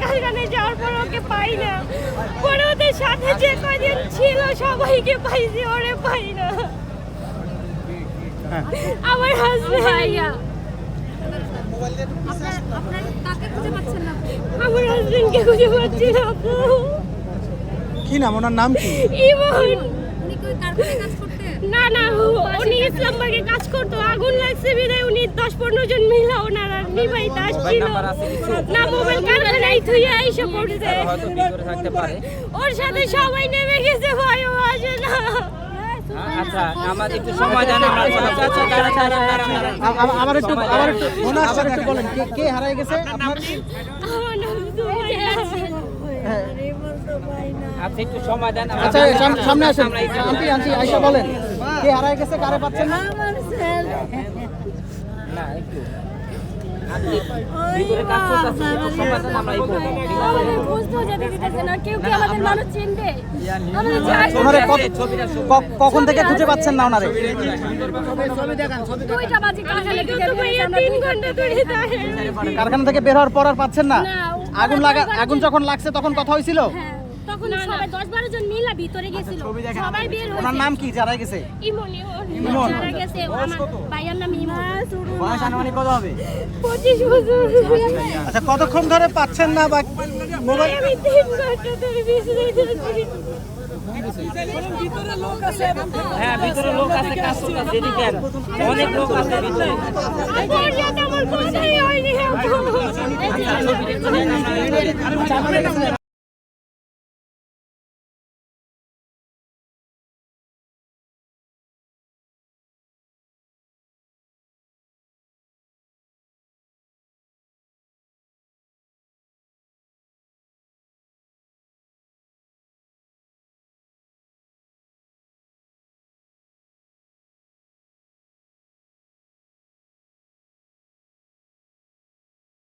কারখানে যাওয়ার পর ওকে পাই না। পরে ওদের সাথে যে কয়দিন ছিল সবাইকে পাইছি, ওরে পাই না। আমার হাজবেন্ড ভাইয়া, আমার হাজবেন্ডকে খুঁজে পাচ্ছি না। কি নাম, ওনার নাম কি? ইমন। না না, উনি ইসলামবাগে কাজ করতো। আগুন লাগছে বিদায় উনি 10-15 জন মিলা ওনারা নিবাইতে আসছিল না, মোবাইল কারখানায় থুইয়া এসে পড়ছে। ওর সাথে সবাই নেমে গেছে, ভয়ও আসে না। আচ্ছা, আমাদের একটু সময় দেন। আবার একটু বলেন, কে হারিয়ে গেছে আপনার? আমার নাম সুমাইয়া। আচ্ছা, একটু সময় দেন। আচ্ছা, সামনে আসেন। আন্টি আইসা বলেন, কে হারিয়ে গেছে, কারে পাচ্ছেন না? না, একটু ভিতরে কাজ করতেছে, একটু সময় দেন, আমরা এই করব। আমাদের বুঝতেও যেতে দিতেছে না, কেউ কি আমাদের মানুষ চিনবে? আমাদের ওনারে কখন থেকে খুঁজে পাচ্ছেন না ওনারে? 2টা বাজে কারখানা থেকে বেরিয়ে আমরা 3 ঘন্টা ধরে দাঁড়িয়ে। কারখানা থেকে বের হওয়ার পর আর পাচ্ছেন না? না, আগুন যখন লাগছে তখন কথা হয়েছিল? হ্যাঁ, তখন সবাই 10-12 জন মিলা ভিতরে গেছিল, সবাই বের হয়েছে। ওনার নাম কি যারা গেছে? ইমন ইমন। যারা গেছে, আমার ভাইয়ার নাম ইমন। বয়স আনুমানিক কত হবে? 25 বছর। আচ্ছা, কতক্ষণ ধরে পাচ্ছেন না বা মোবাইল? আমি 3 ঘন্টা ধরে বিছানায় আছি। হ্যাঁ, ভিতরে লোক আছে, কাজ করতেছে, এদিকে অনেক লোক আছে ভিতরে। আমার কথাই হয়নি।